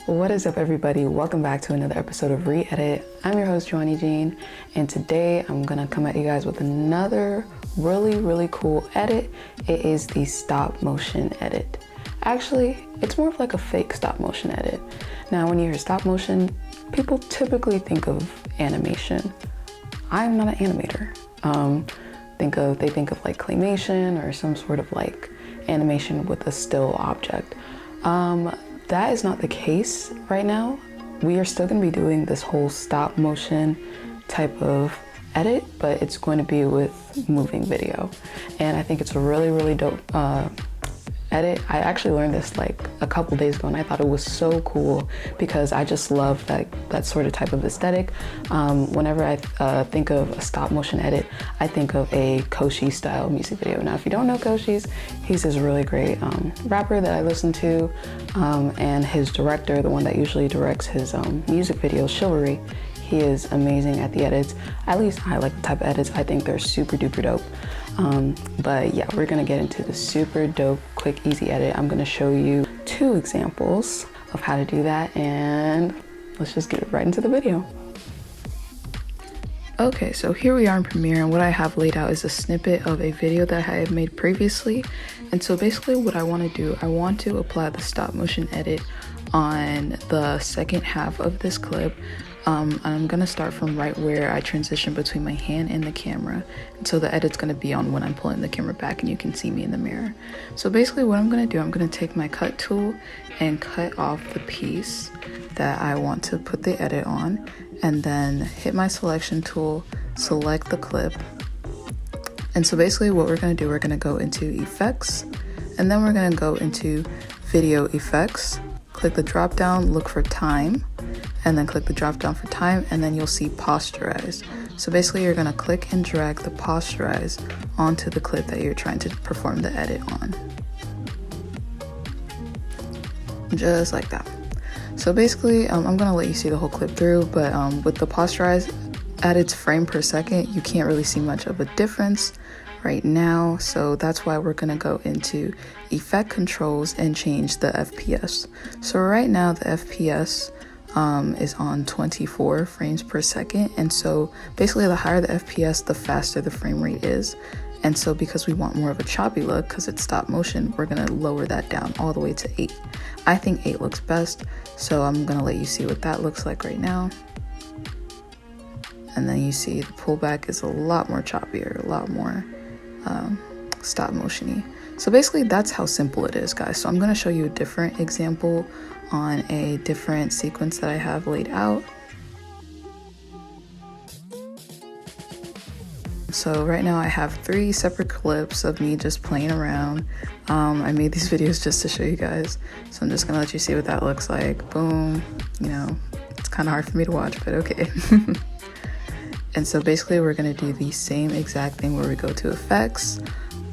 What is up, everybody? Welcome back to another episode of Re-Edit. I'm your host, Joanie Jean, and today I'm gonna come at you guys with another really cool edit. It is the stop motion edit. Actually, it's more of like a fake stop motion edit. Now, when you hear stop motion, people typically think of animation. I'm not an animator. They think of like claymation or some sort of like animation with a still object. That is not the case right now. We are still going to be doing this whole stop motion type of edit, but it's going to be with moving video. And I think it's a really dope edit. I actually learned this like a couple days ago, and I thought it was so cool because I just love that sort of type of aesthetic. Whenever I think of a stop motion edit, I think of a Koshi style music video. Now, if you don't know Koshi's, he's this really great rapper that I listen to, and his director, the one that usually directs his music videos, Chivalry, he is amazing at the edits. At least I like the type of edits. I think they're super duper dope. But yeah, we're gonna get into the super dope, quick, easy edit. I'm gonna show you 2 examples of how to do that, and let's just get right into the video. Okay, so here we are in Premiere, and what I have laid out is a snippet of a video that I have made previously. And so basically what I want to do, I want to apply the stop motion edit on the second half of this clip. And I'm gonna start from right where I transition between my hand and the camera. And so the edit's gonna be on when I'm pulling the camera back and you can see me in the mirror. So basically what I'm gonna do, I'm gonna take my cut tool and cut off the piece that I want to put the edit on, and then hit my selection tool, select the clip. And so basically what we're gonna do, we're gonna go into effects, and then we're gonna go into video effects, click the drop down, look for time, and then click the drop down for time, and then you'll see posterize. So basically you're gonna click and drag the posterize onto the clip that you're trying to perform the edit on. Just like that. So basically, I'm gonna let you see the whole clip through, but with the posterize at its frame per second, you can't really see much of a difference right now. So that's why we're gonna go into effect controls and change the FPS. So right now the FPS is on 24 frames per second, and so basically the higher the FPS, the faster the frame rate is. And so because we want more of a choppy look, because it's stop motion, we're gonna lower that down all the way to 8. I think 8 looks best, so I'm gonna let you see what that looks like right now. And then you see the pullback is a lot more choppier, a lot more stop motion-y. So basically that's how simple it is, guys. So I'm gonna show you a different example on a different sequence that I have laid out. So right now I have 3 separate clips of me just playing around. I made these videos just to show you guys. So I'm just gonna let you see what that looks like. Boom, you know, it's kind of hard for me to watch, but okay. And so basically we're gonna do the same exact thing where we go to effects,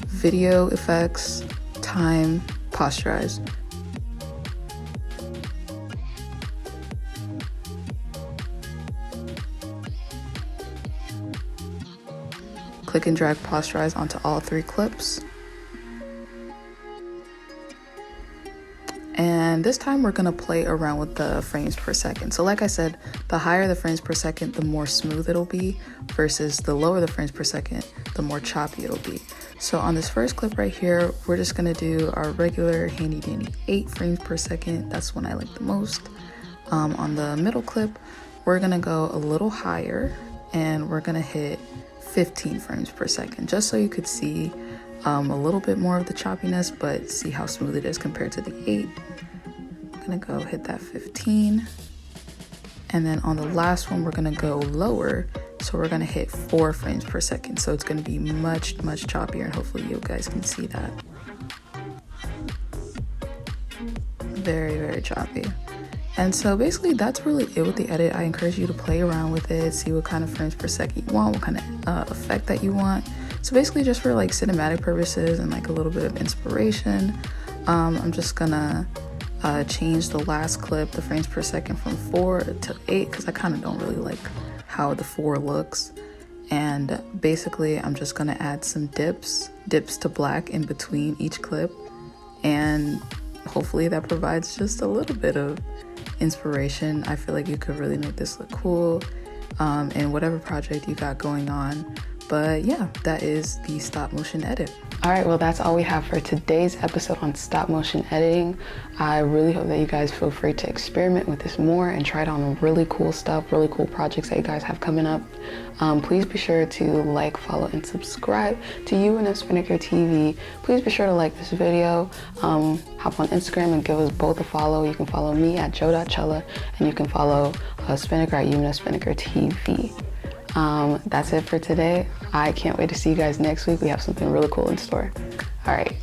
video effects, time, posterize. Click and drag posterize onto all 3 clips. And this time we're gonna play around with the frames per second. So like I said, the higher the frames per second, the more smooth it'll be, versus the lower the frames per second, the more choppy it'll be. So on this first clip right here, we're just gonna do our regular handy dandy 8 frames per second. That's one I like the most. On the middle clip, we're gonna go a little higher, and we're gonna hit 15 frames per second, just so you could see a little bit more of the choppiness, but see how smooth it is compared to the 8. I'm gonna go hit that 15. And then on the last one, we're gonna go lower. So we're gonna hit 4 frames per second. So it's gonna be much choppier, and hopefully you guys can see that. Very choppy. And so basically that's really it with the edit. I encourage you to play around with it, see what kind of frames per second you want, what kind of effect that you want. So basically just for like cinematic purposes and like a little bit of inspiration, I'm just gonna change the last clip, the frames per second, from 4 to 8, because I kind of don't really like how the 4 looks. And basically I'm just gonna add some dips to black in between each clip, and hopefully that provides just a little bit of inspiration. I feel like you could really make this look cool in whatever project you got going on. But yeah, that is the stop motion edit. All right, well, that's all we have for today's episode on stop motion editing. I really hope that you guys feel free to experiment with this more and try it on really cool stuff, really cool projects that you guys have coming up. Please be sure to like, follow, and subscribe to UNF Spinnaker TV. Please be sure to like this video. Hop on Instagram and give us both a follow. You can follow me at joe.chella, and you can follow Spinnaker at UNF Spinnaker TV. That's it for today. I can't wait to see you guys next week. We have something really cool in store. All right.